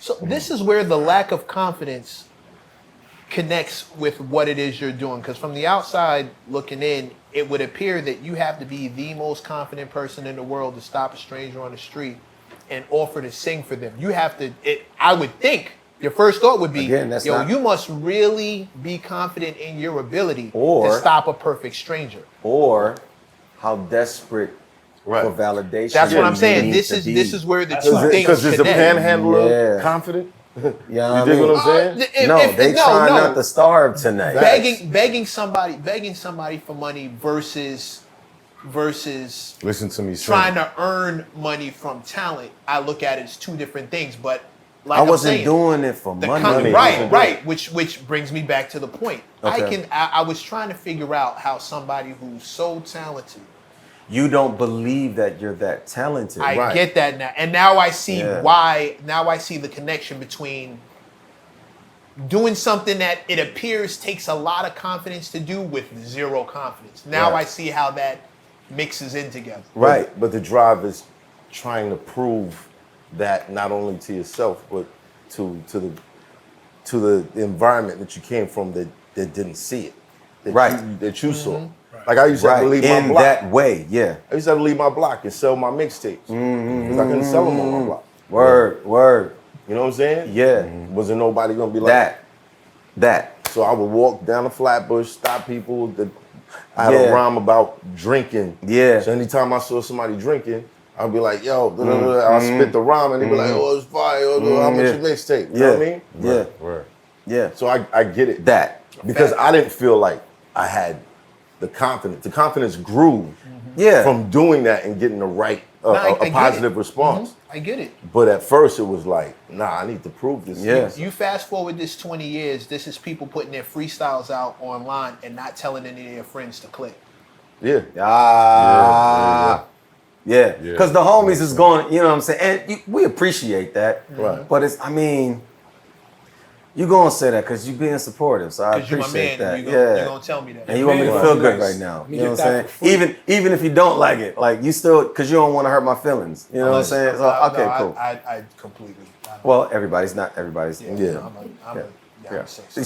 So this is where the lack of confidence connects with what it is you're doing. Because from the outside looking in, it would appear that you have to be the most confident person in the world to stop a stranger on the street and offer to sing for them. You have to, I would think, your first thought would be, you must really be confident in your ability to stop a perfect stranger. Or how desperate for validation. That's what I'm saying. This is where the two things connect. Because is the panhandler confident? Yeah, you dig what I'm saying? They try not to starve tonight. Begging somebody for money versus listen to me trying to earn money from talent. I look at it as two different things, but like I wasn't doing it for money. Right. Which brings me back to the point. I was trying to figure out how somebody who's so talented. You don't believe that you're that talented. I get that now. And now I see why. Now I see the connection between doing something that it appears takes a lot of confidence to do with zero confidence. Now I see how that mixes in together. Right. But the drive is trying to prove that not only to yourself, but to the environment that you came from that didn't see it. That you saw. Like I used to have to leave my block. In that way, I used to have to leave my block and sell my mixtapes. Because I couldn't sell them on my block. Word. You know what I'm saying? Yeah. Wasn't nobody gonna be like that. So I would walk down the Flatbush, stop people. I had a rhyme about drinking. Yeah. So anytime I saw somebody drinking, I'd be like, yo, I'll spit the rhyme and they'd be like, oh, it's fire. How much your mixtape? You know what I mean? Yeah. So I get it. Because I didn't feel like I had the confidence. The confidence grew from doing that and getting the right, a positive response. I get it. But at first it was like, nah, I need to prove this. You fast forward this 20 years, this is people putting their freestyles out online and not telling any of their friends to click. Yeah. Because the homies is going, you know what I'm saying? And we appreciate that. Right. But it's, I mean, you gonna say that because you being supportive, so I appreciate that. You're gonna tell me that. And you want me to feel good right now. You know what I'm saying? Even if you don't like it, like you still, because you don't want to hurt my feelings. You know what I'm saying? So, okay, cool. I completely. Well, everybody's not everybody's. It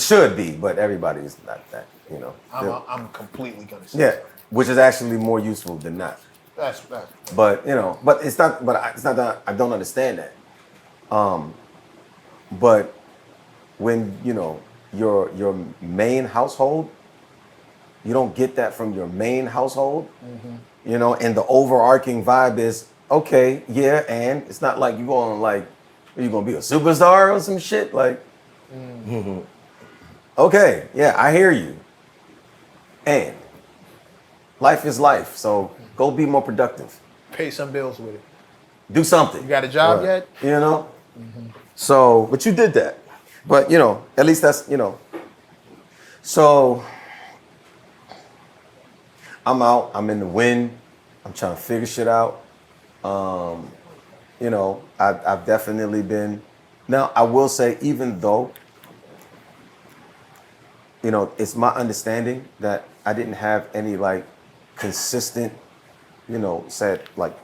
should be, but everybody's not that. You know. I'm completely gonna say that. Which is actually more useful than not. That's. But you know, it's not that I don't understand that. But when you know your main household, you don't get that from your main household. You know, and the overarching vibe is okay, and it's not like you're gonna be a superstar or some shit like. Okay, I hear you. And life is life, so go be more productive. Pay some bills with it. Do something. You got a job yet? You know? So, but you did that. But, you know, at least that's, you know. So, I'm out. I'm in the wind. I'm trying to figure shit out. You know, I've definitely been. Now, I will say, even though, you know, it's my understanding that I didn't have any, like, consistent, you know,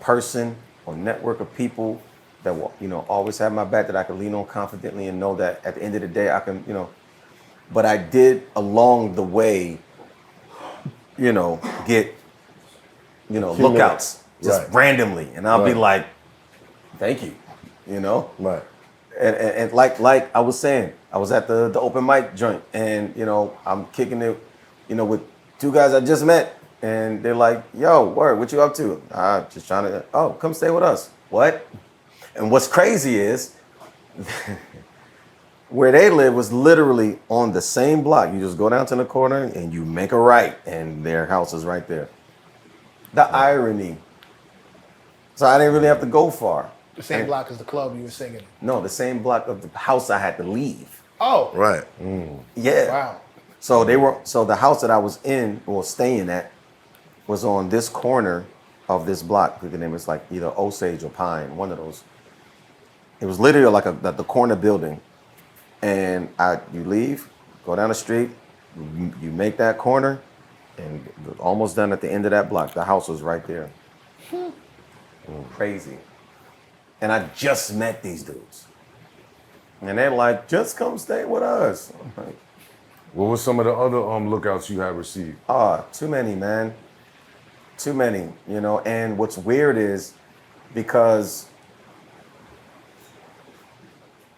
person or network of people that will, you know, always have my back, that I can lean on confidently and know that at the end of the day I can, you know. But I did along the way, you know, get, you know, lookouts just randomly, and I'll be like, thank you, you know. Right. And like I was saying, I was at the open mic joint, and you know, I'm kicking it, you know, with two guys I just met, and they're like, yo, word, what you up to? Just trying to, come stay with us. What? And what's crazy is where they live was literally on the same block. You just go down to the corner and you make a right, and their house is right there. The irony. So I didn't really have to go far. The same block as the club you were singing in? No, the same block of the house I had to leave. Oh. Right. Yeah. Wow. So the house that I was in or staying at was on this corner of this block. The name is like either Osage or Pine, one of those. It was literally like the corner building. And you leave, go down the street, you make that corner, and almost done at the end of that block. The house was right there. Crazy. And I just met these dudes. And they're like, just come stay with us. I'm like, what were some of the other lookouts you have received? too many, man. Too many, you know. And what's weird is because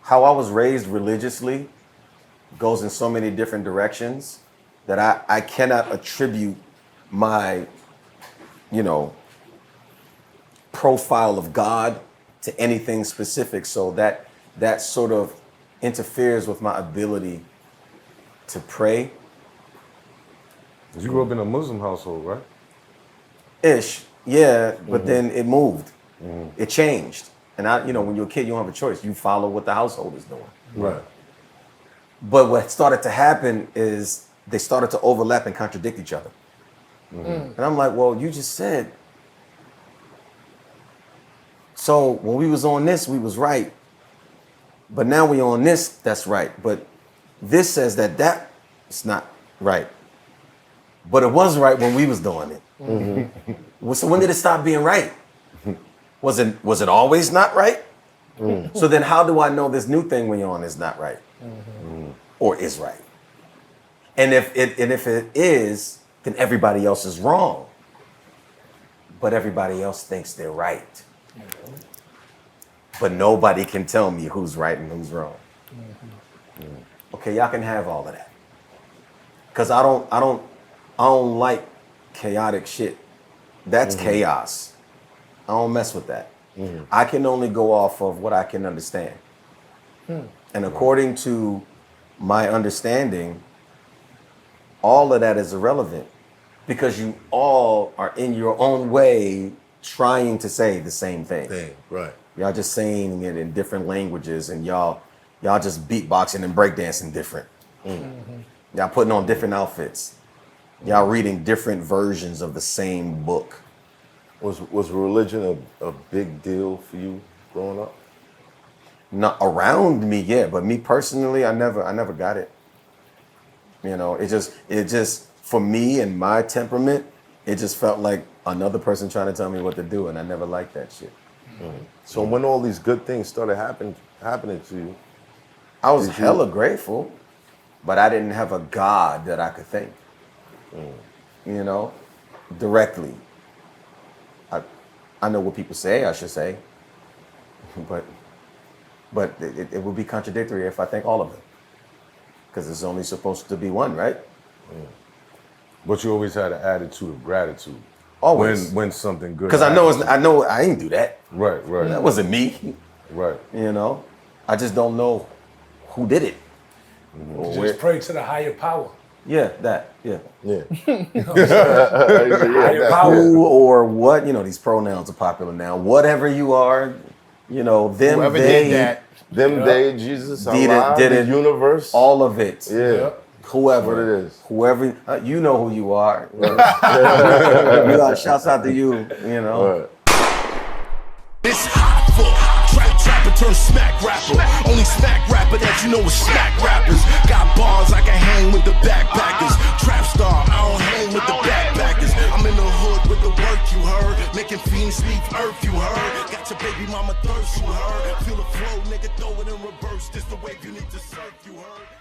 how I was raised religiously goes in so many different directions that I cannot attribute my, you know, profile of God to anything specific. So that sort of interferes with my ability to pray. You grew up in a Muslim household, right? Ish, yeah, but then it moved. It changed. And when you're a kid, you don't have a choice. You follow what the household is doing. Right. But what started to happen is they started to overlap and contradict each other. And I'm like, well, you just said. So when we was on this, we was right. But now we on this, that's right. But this says that's not right. But it was right when we was doing it. So when did it stop being right? Was it always not right? So then how do I know this new thing we're on is not right? Or is right? And if it is, then everybody else is wrong. But everybody else thinks they're right. But nobody can tell me who's right and who's wrong. Okay, y'all can have all of that. Cause I don't like chaotic shit. That's chaos. I don't mess with that. I can only go off of what I can understand. And according to my understanding, all of that is irrelevant because you all are in your own way trying to say the same thing. Right. Y'all just saying it in different languages and y'all just beatboxing and breakdancing different. Y'all putting on different outfits. Y'all reading different versions of the same book. Was religion a big deal for you growing up? Not around me, yeah, but me personally, I never got it. You know, it just for me and my temperament, it just felt like another person trying to tell me what to do, and I never liked that shit. So when all these good things started happening to you, I was hella grateful, but I didn't have a God that I could thank. You know, directly. I know what people say I should say, but it would be contradictory if I thank all of them, because it's only supposed to be one, right? But you always had an attitude of gratitude. Always. When something good. Because I know I ain't do that. Right. That wasn't me. Right. You know, I just don't know who did it. Just pray to the higher power. Yeah, that. Yeah. Higher power. Who or what? You know, these pronouns are popular now. Whatever you are, you know, them, Whoever they, did that. they, Jesus, Did Allah, it, the universe, all of it. Yeah. Whoever What it is. Whoever, you know who you are. Shouts out to you, you know. It's hot for trapper turn smack rapper. Only smack rapper that you know is smack rappers. Got bars I can hang with the backpackers. Trap star, I don't hang with the backpackers. I'm in the hood with the work you heard. Making fiends leave earth you heard. Got your baby mama thirst you heard. Feel the flow, nigga, throw it in reverse. This the wave you need to surf you heard.